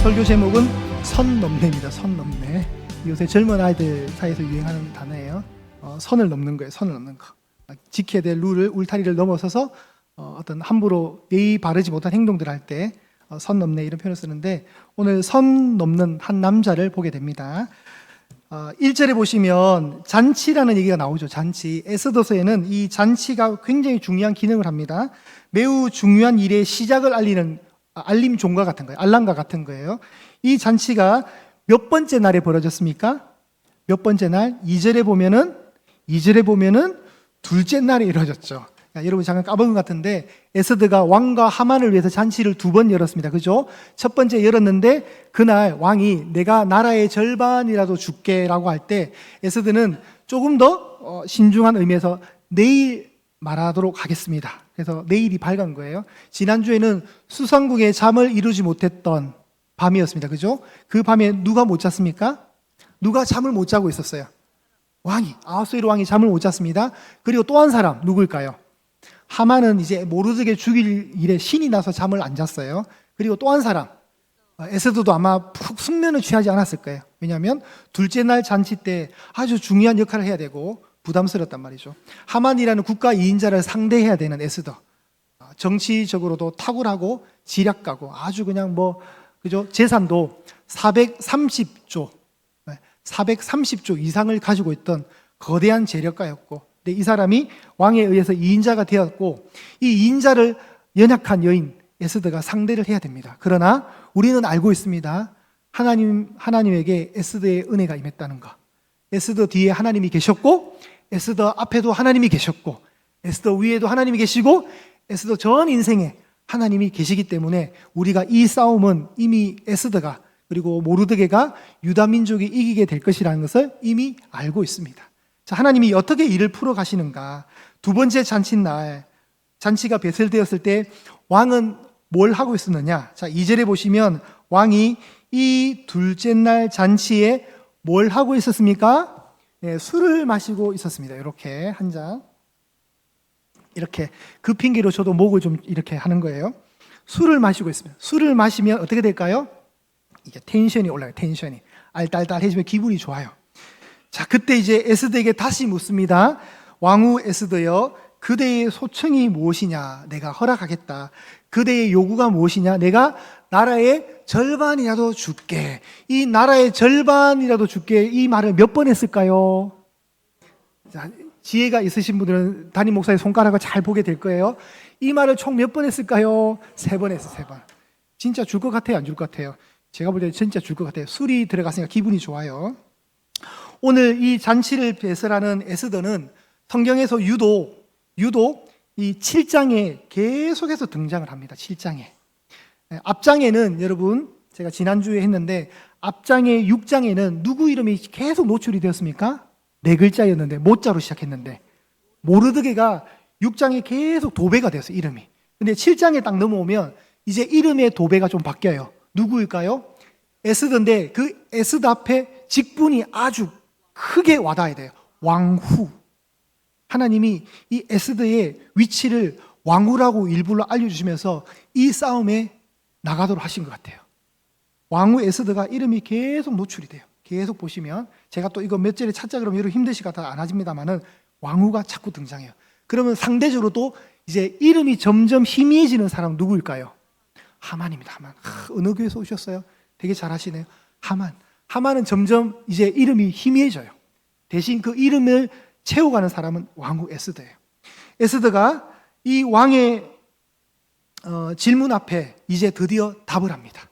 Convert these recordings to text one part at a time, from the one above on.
설교 제목은 선 넘네입니다. 선 넘네. 요새 젊은 아이들 사이에서 유행하는 단어예요. 선을 넘는 거예요. 선을 넘는 거. 지켜야 될 룰을, 울타리를 넘어서서 어떤 함부로 예의 바르지 못한 행동들을 할 때 선 넘네 이런 표현을 쓰는데, 오늘 선 넘는 한 남자를 보게 됩니다. 1절에 보시면 잔치라는 얘기가 나오죠. 잔치. 에스더서에는 이 잔치가 굉장히 중요한 기능을 합니다. 매우 중요한 일의 시작을 알리는 알림 종과 같은 거예요. 알람과 같은 거예요. 이 잔치가 몇 번째 날에 벌어졌습니까? 몇 번째 날? 2절에 보면은 둘째 날에 이루어졌죠. 여러분 잠깐 까먹은 것 같은데, 에스더가 왕과 하만을 위해서 잔치를 2번 열었습니다. 그죠? 첫 번째 열었는데 그날 왕이 내가 나라의 절반이라도 줄게 라고 할 때, 에스더는 조금 더 신중한 의미에서 내일 말하도록 하겠습니다. 그래서 내일이 밝은 거예요. 지난주에는 수상궁의 잠을 이루지 못했던 밤이었습니다. 그죠? 그 밤에 누가 못 잤습니까? 누가 잠을 못 자고 있었어요? 왕이, 아하수에로 왕이 잠을 못 잤습니다. 그리고 또 한 사람 누구일까요? 하만은 이제 모르드게 죽일 일에 신이 나서 잠을 안 잤어요. 그리고 또 한 사람, 에스더도 아마 푹 숙면을 취하지 않았을 거예요. 왜냐하면 둘째 날 잔치 때 아주 중요한 역할을 해야 되고 부담스럽단 말이죠. 하만이라는 국가 2인자를 상대해야 되는 에스더, 정치적으로도 탁월하고 지략가고 아주 그냥 그죠? 재산도 430조 이상을 가지고 있던 거대한 재력가였고, 근데 이 사람이 왕에 의해서 2인자가 되었고, 이 2인자를 연약한 여인 에스더가 상대를 해야 됩니다. 그러나 우리는 알고 있습니다. 하나님에게 에스더의 은혜가 임했다는 것. 에스더 뒤에 하나님이 계셨고, 에스더 앞에도 하나님이 계셨고, 에스더 위에도 하나님이 계시고, 에스더 전 인생에 하나님이 계시기 때문에 우리가 이 싸움은 이미 에스더가, 그리고 모르드게가 유다 민족이 이기게 될 것이라는 것을 이미 알고 있습니다. 자, 하나님이 어떻게 일을 풀어 가시는가? 두 번째 잔치날, 잔치가 배설되었을 때 왕은 뭘 하고 있었느냐? 자, 2절에 보시면 왕이 이 둘째 날 잔치에 뭘 하고 있었습니까? 네, 술을 마시고 있었습니다. 이렇게 한 잔. 이렇게 그 핑계로 저도 목을 좀 이렇게 하는 거예요. 술을 마시고 있습니다. 술을 마시면 어떻게 될까요? 이게 텐션이 올라가요. 텐션이 알딸딸해지면 기분이 좋아요. 자, 그때 이제 에스더에게 다시 묻습니다. 왕후 에스더여, 그대의 소청이 무엇이냐? 내가 허락하겠다. 그대의 요구가 무엇이냐? 내가 나라의 절반이라도 줄게. 이 나라의 절반이라도 줄게, 이 말을 몇 번 했을까요? 자, 지혜가 있으신 분들은 담임 목사의 손가락을 잘 보게 될 거예요. 이 말을 총 몇 번 했을까요? 3번 했어요. 3번. 진짜 줄 것 같아요? 안 줄 것 같아요? 제가 볼 때 진짜 줄 것 같아요. 술이 들어갔으니까 기분이 좋아요. 오늘 이 잔치를 배설하는 에스더는 성경에서 유독 이 7장에 계속해서 등장을 합니다. 7장에. 앞장에는 여러분, 제가 지난주에 했는데, 앞장에 6장에는 누구 이름이 계속 노출이 되었습니까? 4글자였는데 모자로 시작했는데, 모르드게가 6장에 계속 도배가 되었어요. 이름이. 근데 7장에 딱 넘어오면 이제 이름의 도배가 좀 바뀌어요. 누구일까요? 에스더인데 그 에스더 앞에 직분이 아주 크게 와닿아야 돼요. 왕후. 하나님이 이 에스더의 위치를 왕후라고 일부러 알려주시면서 이 싸움에 나가도록 하신 것 같아요. 왕후 에스더가 이름이 계속 노출이 돼요. 계속 보시면, 제가 또 이거 몇 절에 찾자 그러면 여러분 힘드시니까 다 안 하십니다만은 왕후가 자꾸 등장해요. 그러면 상대적으로 또 이제 이름이 점점 희미해지는 사람 누구일까요? 하만입니다. 하만. 어느 교회에서 오셨어요? 되게 잘하시네요. 하만은 점점 이제 이름이 희미해져요. 대신 그 이름을 채워가는 사람은 왕후 에스더예요. 에스더가 이 왕의 질문 앞에 이제 드디어 답을 합니다.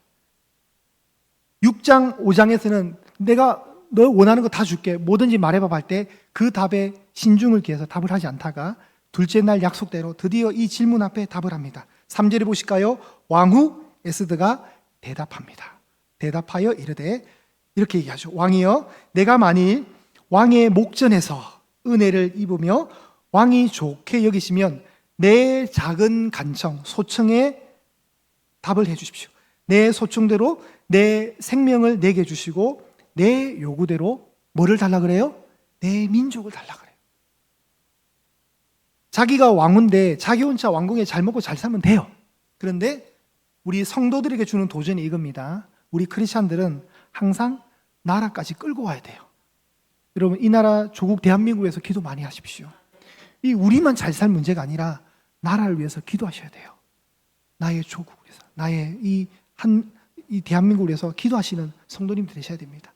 6장, 5장에서는 내가 너 원하는 거 다 줄게, 뭐든지 말해봐 할 때 그 답에 신중을 기해서 답을 하지 않다가 둘째 날 약속대로 드디어 이 질문 앞에 답을 합니다. 3절에 보실까요? 왕후 에스더가 대답합니다. 대답하여 이르되, 이렇게 얘기하죠. 왕이여, 내가 만일 왕의 목전에서 은혜를 입으며 왕이 좋게 여기시면 내 작은 간청, 소청에 답을 해 주십시오. 내 소청대로 내 생명을 내게 주시고 내 요구대로 뭐를 달라 그래요? 내 민족을 달라 그래요. 자기가 왕인데 자기 혼자 왕궁에 잘 먹고 잘 살면 돼요. 그런데 우리 성도들에게 주는 도전이 이겁니다. 우리 크리스찬들은 항상 나라까지 끌고 와야 돼요. 여러분, 이 나라 조국 대한민국에서 기도 많이 하십시오. 이 우리만 잘 살 문제가 아니라 나라를 위해서 기도하셔야 돼요. 나의 조국을 위해서, 나의 이 대한민국을 위해서 기도하시는 성도님들 되셔야 됩니다.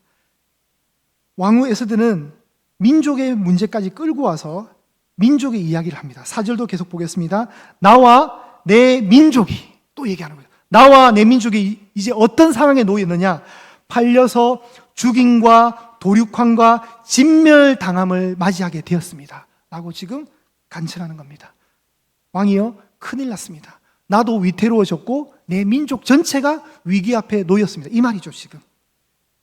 왕후 에스더는 민족의 문제까지 끌고 와서 민족의 이야기를 합니다. 4절도 계속 보겠습니다. 나와 내 민족이, 또 얘기하는 거예요. 나와 내 민족이 이제 어떤 상황에 놓였느냐? 팔려서 죽임과 도륙함과 진멸당함을 맞이하게 되었습니다 라고 지금 간청하는 겁니다. 왕이여, 큰일 났습니다. 나도 위태로워졌고 내 민족 전체가 위기 앞에 놓였습니다. 이 말이죠. 지금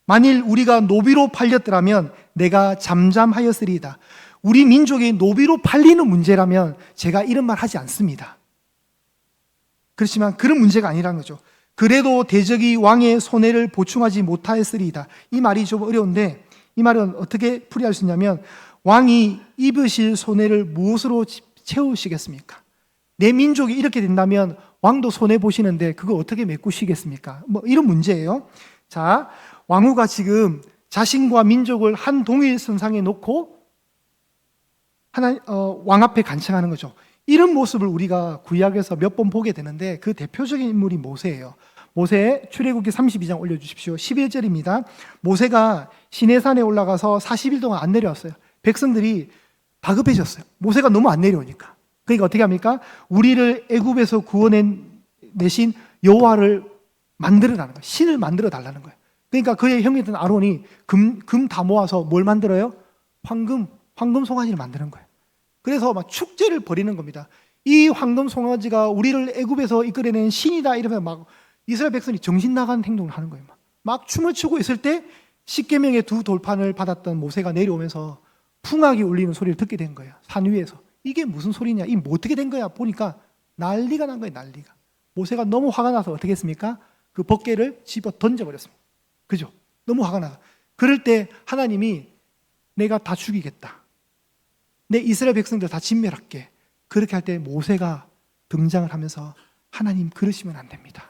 만일 우리가 노비로 팔렸더라면 내가 잠잠하였으리이다. 우리 민족이 노비로 팔리는 문제라면 제가 이런 말 하지 않습니다. 그렇지만 그런 문제가 아니라는 거죠. 그래도 대적이 왕의 손해를 보충하지 못하였으리이다. 이 말이 좀 어려운데, 이 말은 어떻게 풀이할 수 있냐면, 왕이 입으실 손해를 무엇으로 채우시겠습니까? 내 민족이 이렇게 된다면 왕도 손해 보시는데 그거 어떻게 메꾸시겠습니까? 뭐 이런 문제예요. 자, 왕후가 지금 자신과 민족을 한 동일선상에 놓고 왕 앞에 간청하는 거죠. 이런 모습을 우리가 구약에서 몇 번 보게 되는데 그 대표적인 인물이 모세예요. 모세 출애굽기 32장 올려주십시오. 11절입니다. 모세가 시내산에 올라가서 40일 동안 안 내려왔어요. 백성들이 다급해졌어요. 모세가 너무 안 내려오니까. 그러니까 어떻게 합니까? 우리를 애굽에서 구원내신 여호와를 만들어라는 거예요. 신을 만들어 달라는 거예요. 그러니까 그의 형이던 아론이 금 다 모아서 뭘 만들어요? 황금 송아지를 만드는 거예요. 그래서 막 축제를 벌이는 겁니다. 이 황금 송아지가 우리를 애굽에서 이끌어낸 신이다 이러면 막 이스라엘 백성이 정신 나간 행동을 하는 거예요. 막 춤을 추고 있을 때 십계명의 두 돌판을 받았던 모세가 내려오면서 풍악이 울리는 소리를 듣게 된 거예요. 산 위에서. 이게 무슨 소리냐? 이 뭐 어떻게 된 거야? 보니까 난리가 난 거예요. 난리가. 모세가 너무 화가 나서 어떻게 했습니까? 그 벗개를 집어 던져버렸습니다. 그죠? 너무 화가 나서. 그럴 때 하나님이 내가 다 죽이겠다. 내 이스라엘 백성들 다 진멸할게. 그렇게 할 때 모세가 등장을 하면서 하나님 그러시면 안 됩니다.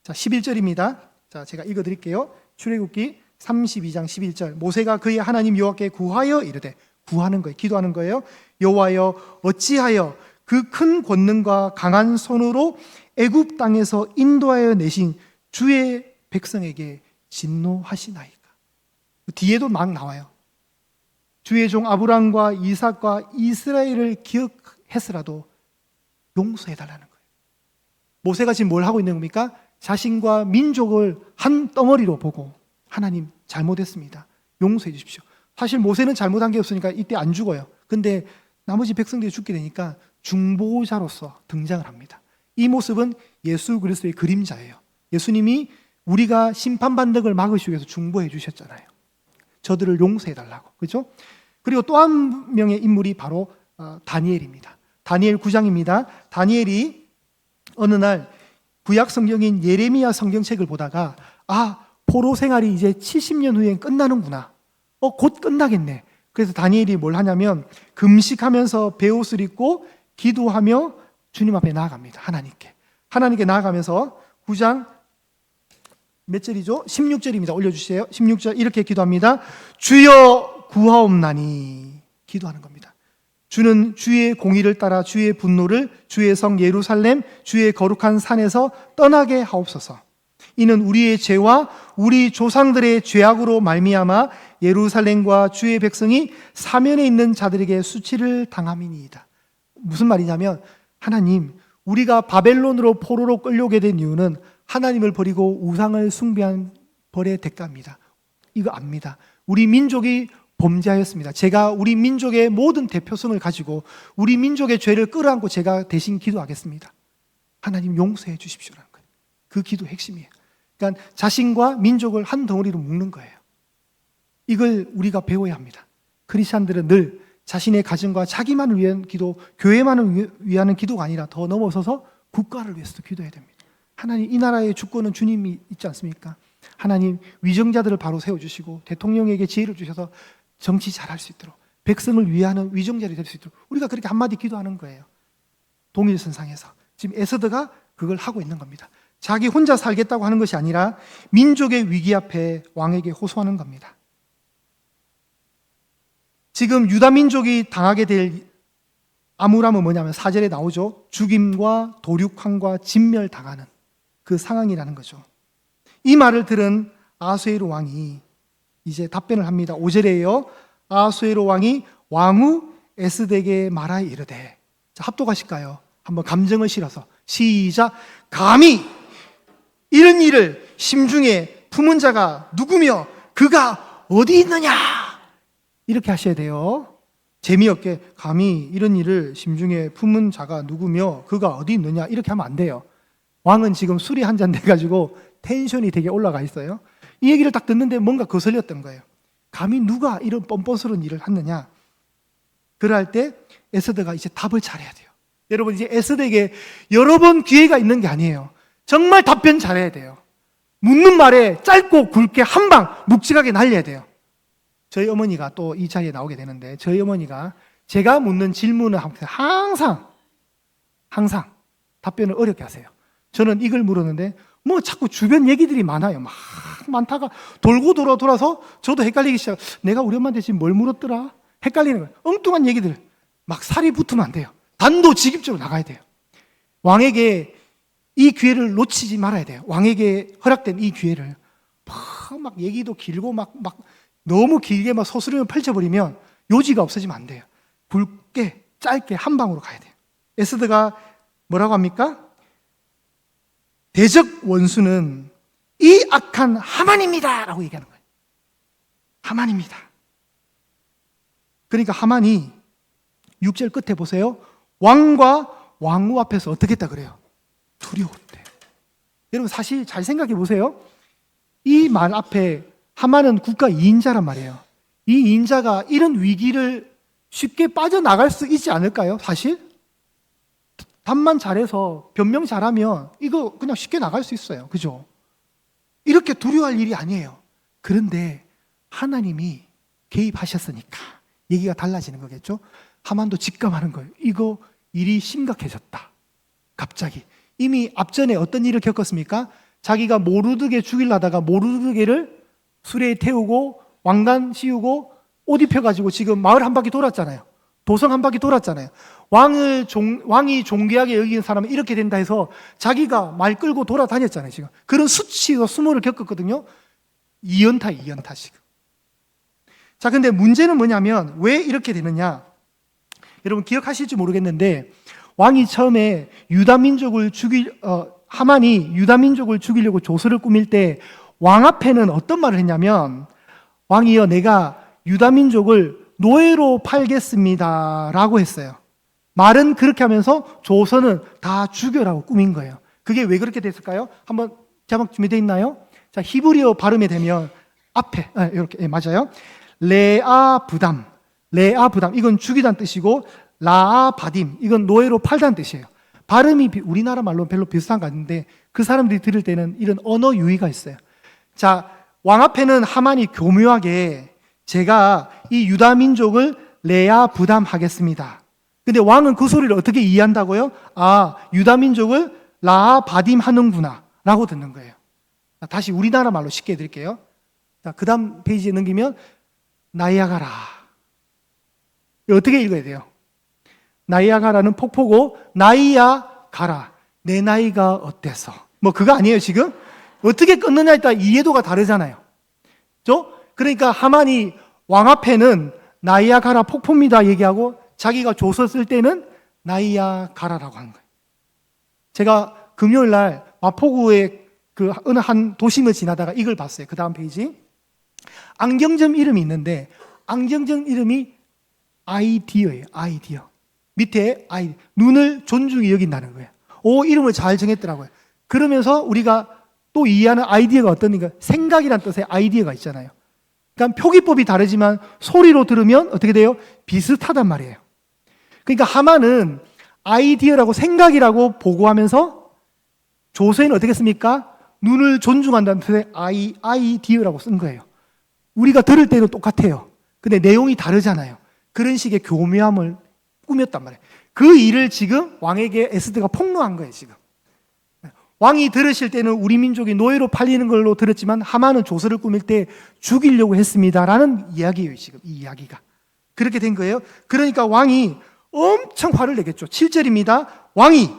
자, 11절입니다. 자, 제가 읽어드릴게요. 출애굽기 32장 11절. 모세가 그의 하나님 여호와께 구하여 이르되, 구하는 거예요. 기도하는 거예요. 여호와여, 어찌하여 그 큰 권능과 강한 손으로 애굽 땅에서 인도하여 내신 주의 백성에게 진노하시나이까. 뒤에도 막 나와요. 주의 종 아브람과 이삭과 이스라엘을 기억했으라도 용서해달라는 거예요. 모세가 지금 뭘 하고 있는 겁니까? 자신과 민족을 한 덩어리로 보고 하나님 잘못했습니다. 용서해 주십시오. 사실 모세는 잘못한 게 없으니까 이때 안 죽어요. 근데 나머지 백성들이 죽게 되니까 중보자로서 등장을 합니다. 이 모습은 예수 그리스도의 그림자예요. 예수님이 우리가 심판받는 걸 막으시기 위해서 중보해 주셨잖아요. 저들을 용서해 달라고. 그렇죠? 그리고 또 한 명의 인물이 바로 다니엘입니다. 다니엘 9장입니다. 다니엘이 어느 날 구약 성경인 예레미야 성경책을 보다가 포로 생활이 이제 70년 후엔 끝나는구나. 곧 끝나겠네. 그래서 다니엘이 뭘 하냐면 금식하면서 베옷을 입고 기도하며 주님 앞에 나아갑니다. 하나님께 나아가면서 9장 몇 절이죠? 16절입니다. 올려주세요. 16절 이렇게 기도합니다. 주여 구하옵나니. 기도하는 겁니다. 주는 주의 공의를 따라 주의 분노를 주의 성 예루살렘 주의 거룩한 산에서 떠나게 하옵소서. 이는 우리의 죄와 우리 조상들의 죄악으로 말미암아 예루살렘과 주의 백성이 사면에 있는 자들에게 수치를 당함이니이다. 무슨 말이냐면, 하나님, 우리가 바벨론으로 포로로 끌려오게 된 이유는 하나님을 버리고 우상을 숭배한 벌의 대가입니다. 이거 압니다. 우리 민족이 범죄하였습니다. 제가 우리 민족의 모든 대표성을 가지고 우리 민족의 죄를 끌어안고 제가 대신 기도하겠습니다. 하나님 용서해 주십시오라는 거예요. 그 기도 핵심이에요. 그러니까 자신과 민족을 한 덩어리로 묶는 거예요. 이걸 우리가 배워야 합니다. 크리스찬들은 늘 자신의 가정과 자기만을 위한 기도, 교회만을 위하는 기도가 아니라 더 넘어서서 국가를 위해서도 기도해야 됩니다. 하나님, 이 나라의 주권은 주님이 있지 않습니까? 하나님, 위정자들을 바로 세워주시고 대통령에게 지혜를 주셔서 정치 잘할 수 있도록, 백성을 위하는 위정자들이 될 수 있도록 우리가 그렇게 한마디 기도하는 거예요. 동일선상에서. 지금 에스더가 그걸 하고 있는 겁니다. 자기 혼자 살겠다고 하는 것이 아니라 민족의 위기 앞에 왕에게 호소하는 겁니다. 지금 유다 민족이 당하게 될 암울함은 뭐냐면 4절에 나오죠. 죽임과 도륙함과 진멸당하는 그 상황이라는 거죠. 이 말을 들은 아수에로 왕이 이제 답변을 합니다. 5절에요. 아수에로 왕이 왕후 에스덱에게 말하여 이르되, 자, 합독하실까요? 한번 감정을 실어서 시작. 감히 이런 일을 심중에 품은 자가 누구며 그가 어디 있느냐, 이렇게 하셔야 돼요. 재미없게 감히 이런 일을 심중에 품은 자가 누구며 그가 어디 있느냐 이렇게 하면 안 돼요. 왕은 지금 술이 한 잔 돼가지고 텐션이 되게 올라가 있어요. 이 얘기를 딱 듣는데 뭔가 거슬렸던 거예요. 감히 누가 이런 뻔뻔스러운 일을 하느냐. 그럴 때 에스더가 이제 답을 잘해야 돼요. 여러분, 이제 에스더에게 여러 번 기회가 있는 게 아니에요. 정말 답변 잘해야 돼요. 묻는 말에 짧고 굵게 한 방 묵직하게 날려야 돼요. 저희 어머니가 또 이 자리에 나오게 되는데, 저희 어머니가 제가 묻는 질문을 항상 답변을 어렵게 하세요. 저는 이걸 물었는데 뭐 자꾸 주변 얘기들이 많아요. 막 많다가 돌고 돌아서 저도 헷갈리기 시작. 내가 우리 엄마한테 지금 뭘 물었더라? 헷갈리는 거예요. 엉뚱한 얘기들 막 살이 붙으면 안 돼요. 단도직입적으로 나가야 돼요. 왕에게 이 기회를 놓치지 말아야 돼요. 왕에게 허락된 이 기회를 막 얘기도 길고 막 너무 길게 막 서술을 펼쳐버리면 요지가 없어지면 안 돼요. 굵게 짧게 한 방으로 가야 돼요. 에스더가 뭐라고 합니까? 대적 원수는 이 악한 하만입니다 라고 얘기하는 거예요. 하만입니다. 그러니까 하만이 6절 끝에 보세요. 왕과 왕후 앞에서 어떻게 했다 그래요? 두려웠대. 여러분, 사실 잘 생각해 보세요. 이 말 앞에 하만은 국가 2인자란 말이에요. 이 2인자가 이런 위기를 쉽게 빠져나갈 수 있지 않을까요? 사실 답만 잘해서 변명 잘하면 이거 그냥 쉽게 나갈 수 있어요. 그죠? 이렇게 두려워할 일이 아니에요. 그런데 하나님이 개입하셨으니까 얘기가 달라지는 거겠죠? 하만도 직감하는 거예요. 이거 일이 심각해졌다. 갑자기. 이미 앞전에 어떤 일을 겪었습니까? 자기가 모르드게 죽이려다가 모르드게를 수레에 태우고 왕관 씌우고 옷 입혀가지고 지금 마을 한 바퀴 돌았잖아요. 도성 한 바퀴 돌았잖아요. 왕이 존귀하게 여기는 사람은 이렇게 된다 해서 자기가 말 끌고 돌아다녔잖아요. 지금 그런 수치와 수모를 겪었거든요. 2연타 지금. 자, 근데 문제는 뭐냐면 왜 이렇게 되느냐? 여러분 기억하실지 모르겠는데, 왕이 처음에 하만이 유다 민족을 죽이려고 조서를 꾸밀 때 왕 앞에는 어떤 말을 했냐면, 왕이여, 내가 유다 민족을 노예로 팔겠습니다 라고 했어요. 말은 그렇게 하면서 조서는 다 죽여라고 꾸민 거예요. 그게 왜 그렇게 됐을까요? 한번 자막 준비되어 있나요? 자, 히브리어 발음에 되면 앞에 이렇게 맞아요. 레아부담 이건 죽이다는 뜻이고, 라아바딤 이건 노예로 팔다는 뜻이에요. 발음이 우리나라 말로 별로 비슷한 거 아닌데 그 사람들이 들을 때는 이런 언어 유희가 있어요. 자, 왕 앞에는 하만이 교묘하게 제가 이 유다 민족을 레아부담하겠습니다. 근데 왕은 그 소리를 어떻게 이해한다고요? 아, 유다 민족을 라아바딤 하는구나 라고 듣는 거예요. 다시 우리나라 말로 쉽게 해드릴게요. 자, 그 다음 페이지에 넘기면 나이아가라. 어떻게 읽어야 돼요? 나이아가라는 폭포고, 나이아가라, 내 나이가 어때서, 뭐 그거 아니에요. 지금 어떻게 끊느냐에 따라 이해도가 다르잖아요. 그러니까 하만이 왕 앞에는 나이아가라 폭포입니다 얘기하고, 자기가 조서 쓸 때는 나이아가라라고 하는 거예요. 제가 금요일 날 마포구의 그 어느 한 도심을 지나다가 이걸 봤어요. 그 다음 페이지. 안경점 이름이 있는데 안경점 이름이 아이디어예요. 아이디어. 밑에 눈을 존중히 여긴다는 거예요. 이름을 잘 정했더라고요. 그러면서 우리가 또 이해하는 아이디어가 어떤가? 생각이란 뜻의 아이디어가 있잖아요. 그러니까 표기법이 다르지만 소리로 들으면 어떻게 돼요? 비슷하단 말이에요. 그러니까 하만은 아이디어라고 생각이라고 보고하면서 조서에는 어떻게 씁니까? 눈을 존중한다는 뜻의 아이디어라고 쓴 거예요. 우리가 들을 때도 똑같아요. 근데 내용이 다르잖아요. 그런 식의 교묘함을 꾸몄단 말이에요. 그 일을 지금 왕에게 에스더가 폭로한 거예요. 지금 왕이 들으실 때는 우리 민족이 노예로 팔리는 걸로 들었지만 하만은 조서를 꾸밀 때 죽이려고 했습니다라는 이야기예요. 지금 이 이야기가 그렇게 된 거예요. 그러니까 왕이 엄청 화를 내겠죠. 7절입니다. 왕이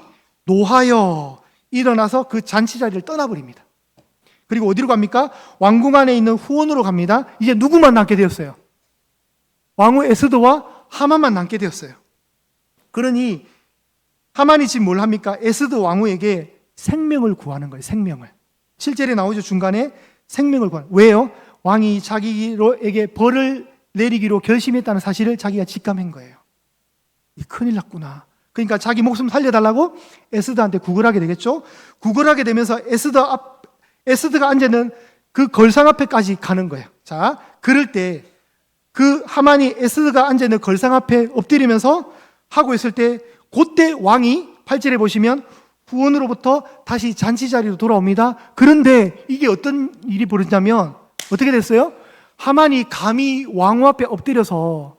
노하여 일어나서 그 잔치 자리를 떠나버립니다. 그리고 어디로 갑니까? 왕궁 안에 있는 후원으로 갑니다. 이제 누구만 남게 되었어요? 왕후 에스더와 하만만 남게 되었어요. 그러니 하만이 지금 뭘 합니까? 에스더 왕후에게 생명을 구하는 거예요. 생명을. 7절에 나오죠. 중간에 생명을 구하는. 왜요? 왕이 자기에게 벌을 내리기로 결심했다는 사실을 자기가 직감한 거예요. 큰일 났구나. 그러니까 자기 목숨 살려달라고 에스더한테 구걸하게 되겠죠. 구걸하게 되면서 에스더가 앉아있는 그 걸상 앞에까지 가는 거예요. 자, 그럴 때 그 하만이 에스더가 앉아있는 걸상 앞에 엎드리면서 하고 있을 때 그때 왕이 8절에 보시면 후원으로부터 다시 잔치 자리로 돌아옵니다. 그런데 이게 어떤 일이 벌어지냐면 어떻게 됐어요? 하만이 감히 왕후 앞에 엎드려서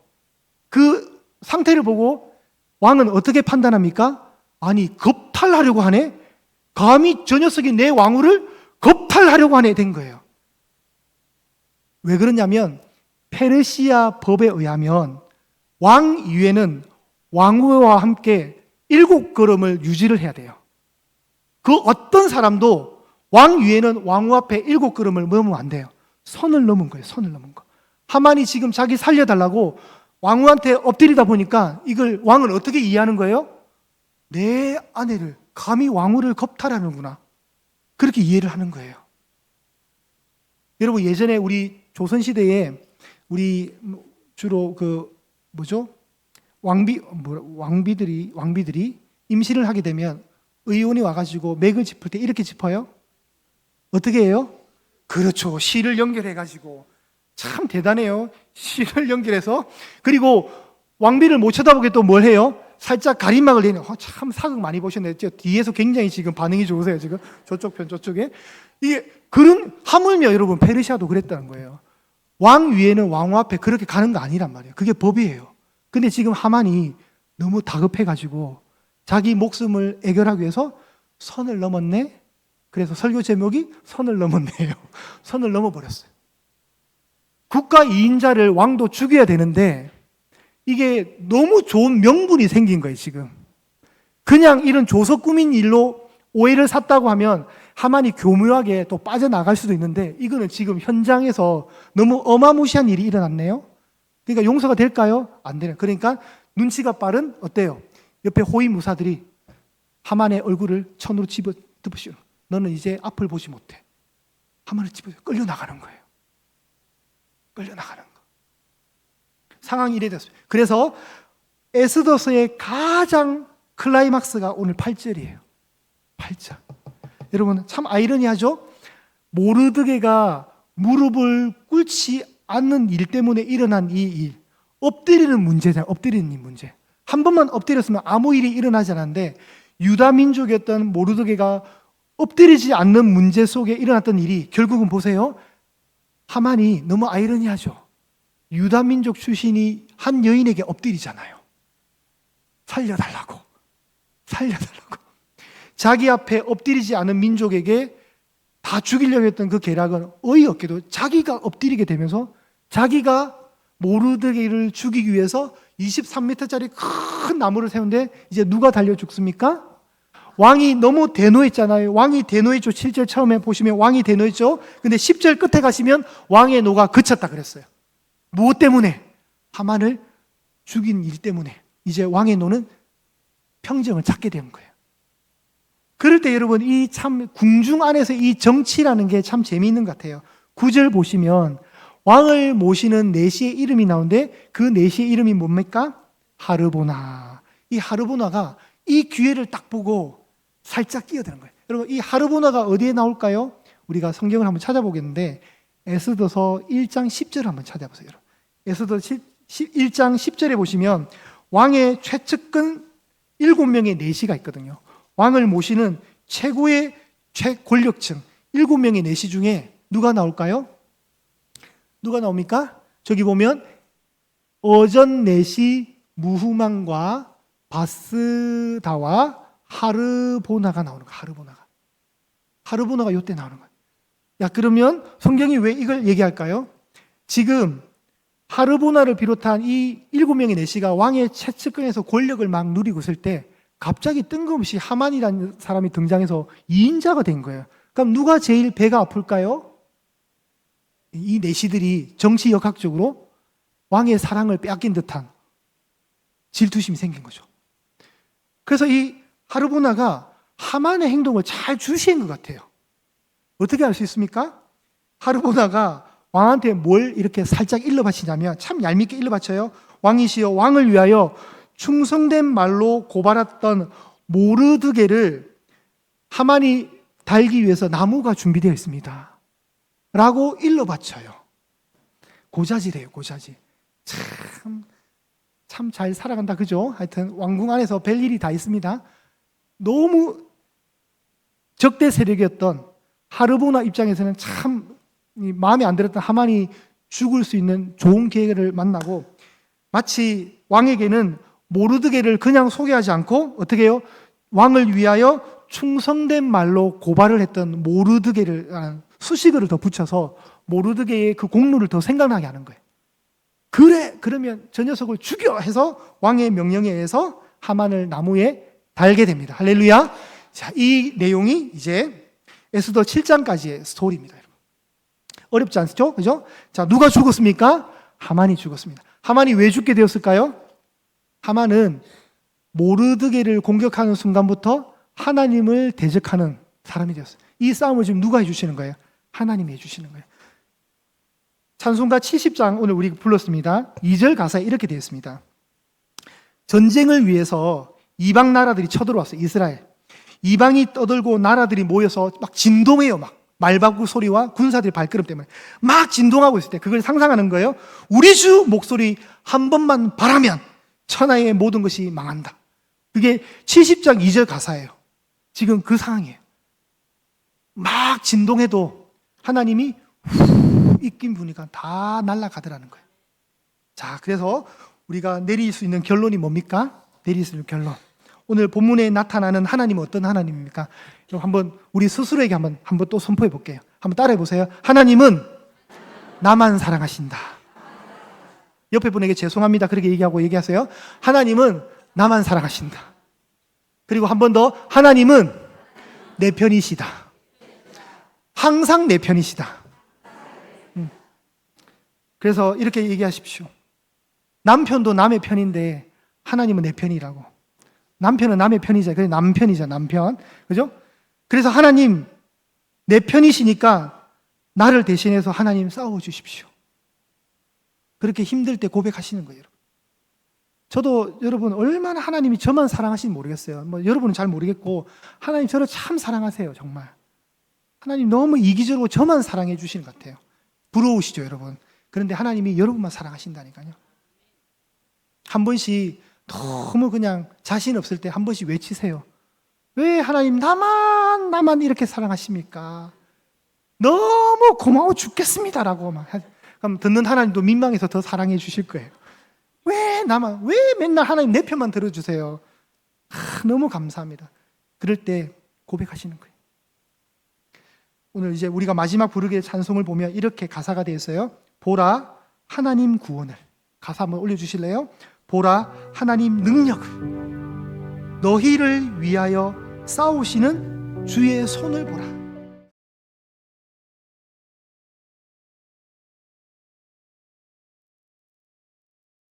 그 상태를 보고 왕은 어떻게 판단합니까? 아니 겁탈하려고 하네? 감히 저 녀석이 내 왕후를 겁탈하려고 하네 된 거예요. 왜 그러냐면 페르시아 법에 의하면 왕 이후에는 왕후와 함께 7걸음을 유지를 해야 돼요. 그 어떤 사람도 왕 위에는 왕후 앞에 7걸음을 넘으면 안 돼요. 선을 넘은 거예요. 선을 넘은 거. 하만이 지금 자기 살려달라고 왕후한테 엎드리다 보니까 이걸 왕은 어떻게 이해하는 거예요? 내 아내를 감히 왕후를 겁탈하는구나. 그렇게 이해를 하는 거예요. 여러분 예전에 우리 조선시대에 우리 주로 왕비들이 임신을 하게 되면 의원이 와가지고 맥을 짚을 때 이렇게 짚어요? 어떻게 해요? 그렇죠. 실을 연결해가지고 참 대단해요. 실을 연결해서 그리고 왕비를 못 쳐다보게 또 뭘 해요? 살짝 가림막을 내는. 참 사극 많이 보셨네요. 뒤에서 굉장히 지금 반응이 좋으세요. 지금 저쪽 편 저쪽에 이게 그런 하물며 여러분 페르시아도 그랬다는 거예요. 왕 위에는 왕후 앞에 그렇게 가는 거 아니란 말이에요. 그게 법이에요. 근데 지금 하만이 너무 다급해가지고 자기 목숨을 애결하기 위해서 선을 넘었네. 그래서 설교 제목이 선을 넘었네요. 선을 넘어버렸어요. 국가 2인자를 왕도 죽여야 되는데 이게 너무 좋은 명분이 생긴 거예요. 지금 그냥 이런 조서 꾸민 일로 오해를 샀다고 하면 하만이 교묘하게 또 빠져나갈 수도 있는데 이거는 지금 현장에서 너무 어마무시한 일이 일어났네요. 그러니까 용서가 될까요? 안 되네. 그러니까 눈치가 빠른 어때요? 옆에 호위무사들이 하만의 얼굴을 천으로 집어드시오. 너는 이제 앞을 보지 못해. 하만을 집어 끌려나가는 거예요. 끌려나가는 거. 상황이 이래 됐어요. 그래서 에스더서의 가장 클라이막스가 오늘 8절이에요. 8절. 여러분 참 아이러니하죠? 모르드게가 무릎을 꿇지 않는 일 때문에 일어난 이 일. 엎드리는 문제잖아요. 엎드리는 이 문제. 한 번만 엎드렸으면 아무 일이 일어나지 않았는데 유다 민족이었던 모르드게가 엎드리지 않는 문제 속에 일어났던 일이 결국은 보세요. 하만이 너무 아이러니하죠. 유다 민족 출신이 한 여인에게 엎드리잖아요. 살려달라고. 자기 앞에 엎드리지 않은 민족에게 다 죽이려고 했던 그 계략은 어이없게도 자기가 엎드리게 되면서 자기가 모르드게를 죽이기 위해서 23m짜리 큰 나무를 세우는데 이제 누가 달려 죽습니까? 왕이 너무 대노했잖아요. 왕이 대노했죠. 7절 처음에 보시면 왕이 대노했죠. 근데 10절 끝에 가시면 왕의 노가 그쳤다 그랬어요. 무엇 때문에? 하만을 죽인 일 때문에 이제 왕의 노는 평정을 찾게 된 거예요. 그럴 때 여러분 이 참 궁중 안에서 이 정치라는 게 참 재미있는 것 같아요. 9절 보시면 왕을 모시는 내시의 이름이 나오는데 그 내시의 이름이 뭡니까? 하르보나. 이 하르보나가 이 기회를 딱 보고 살짝 끼어드는 거예요. 여러분 이 하르보나가 어디에 나올까요? 우리가 성경을 한번 찾아보겠는데 에스더서 1장 10절을 한번 찾아보세요. 에스더 1장 10절에 보시면 왕의 최측근 7명의 내시가 있거든요. 왕을 모시는 최고의 최권력층 7명의 내시 중에 누가 나올까요? 누가 나옵니까? 저기 보면 어전 내시 무후만과 바스다와 하르보나가 나오는 거예요. 하르보나가. 하르보나가 이때 나오는 거예요. 야, 그러면 성경이 왜 이걸 얘기할까요? 지금 하르보나를 비롯한 이 7명의 내시가 왕의 채측근에서 권력을 막 누리고 있을 때 갑자기 뜬금없이 하만이라는 사람이 등장해서 2인자가 된 거예요. 그럼 누가 제일 배가 아플까요? 이 내시들이 정치 역학적으로 왕의 사랑을 빼앗긴 듯한 질투심이 생긴 거죠. 그래서 이 하르보나가 하만의 행동을 잘 주시한 것 같아요. 어떻게 알 수 있습니까? 하르보나가 왕한테 뭘 이렇게 살짝 일러 바치냐면, 참 얄밉게 일러 바쳐요. 왕이시여, 왕을 위하여 충성된 말로 고발했던 모르드게를 하만이 달기 위해서 나무가 준비되어 있습니다 라고 일러 바쳐요. 고자질이에요, 고자질. 참 잘 살아간다, 그죠? 하여튼 왕궁 안에서 별 일이 다 있습니다. 너무 적대 세력이었던 하르보나 입장에서는 참 마음에 안 들었던 하만이 죽을 수 있는 좋은 기회를 만나고, 마치 왕에게는 모르드게를 그냥 소개하지 않고 어떻게 해요? 왕을 위하여 충성된 말로 고발을 했던 모르드게를 수식어를 더 붙여서 모르드게의 그 공로를 더 생각나게 하는 거예요. 그래, 그러면 저 녀석을 죽여 해서 왕의 명령에 의해서 하만을 나무에 달게 됩니다. 할렐루야. 자, 이 내용이 이제 에스더 7장까지의 스토리입니다. 여러분. 어렵지 않죠? 그죠? 자, 누가 죽었습니까? 하만이 죽었습니다. 하만이 왜 죽게 되었을까요? 하만은 모르드게를 공격하는 순간부터 하나님을 대적하는 사람이 되었어요. 이 싸움을 지금 누가 해주시는 거예요? 하나님이 해주시는 거예요. 찬송가 70장 오늘 우리 불렀습니다. 2절 가사에 이렇게 되어 있습니다. 전쟁을 위해서 이방 나라들이 쳐들어왔어요. 이스라엘. 이방이 떠들고 나라들이 모여서 막 진동해요. 막 말바구 소리와 군사들의 발걸음 때문에 막 진동하고 있을 때 그걸 상상하는 거예요. 우리 주 목소리 한 번만 바라면 천하의 모든 것이 망한다. 그게 70장 2절 가사예요. 지금 그 상황이에요. 막 진동해도 하나님이 입김 부니까 다 날아가더라는 거예요. 자, 그래서 우리가 내릴 수 있는 결론이 뭡니까? 내릴 수 있는 결론. 오늘 본문에 나타나는 하나님은 어떤 하나님입니까? 한번 우리 스스로에게 한번 또 선포해 볼게요. 한번 따라해 보세요. 하나님은 나만 사랑하신다. 옆에 분에게 죄송합니다. 그렇게 얘기하고 얘기하세요. 하나님은 나만 사랑하신다. 그리고 한 번 더, 하나님은 내 편이시다. 항상 내 편이시다. 그래서 이렇게 얘기하십시오. 남편도 남의 편인데 하나님은 내 편이라고. 남편은 남의 편이자. 그래, 남편이자, 남편. 그죠? 그래서 하나님 내 편이시니까 나를 대신해서 하나님 싸워주십시오. 그렇게 힘들 때 고백하시는 거예요. 저도 여러분 얼마나 하나님이 저만 사랑하시는지 모르겠어요. 여러분은 잘 모르겠고 하나님 저를 참 사랑하세요. 정말. 하나님 너무 이기적으로 저만 사랑해 주시는 것 같아요. 부러우시죠, 여러분? 그런데 하나님이 여러분만 사랑하신다니까요. 한 번씩 너무 그냥 자신 없을 때 한 번씩 외치세요. 왜 하나님 나만 이렇게 사랑하십니까? 너무 고마워 죽겠습니다라고 막. 그럼 듣는 하나님도 민망해서 더 사랑해 주실 거예요. 왜 맨날 하나님 내 편만 들어주세요. 너무 감사합니다. 그럴 때 고백하시는 거예요. 오늘 이제 우리가 마지막 부르기의 찬송을 보면 이렇게 가사가 되어 있어요. 보라 하나님 구원을. 가사 한번 올려주실래요? 보라 하나님 능력을, 너희를 위하여 싸우시는 주의 손을 보라.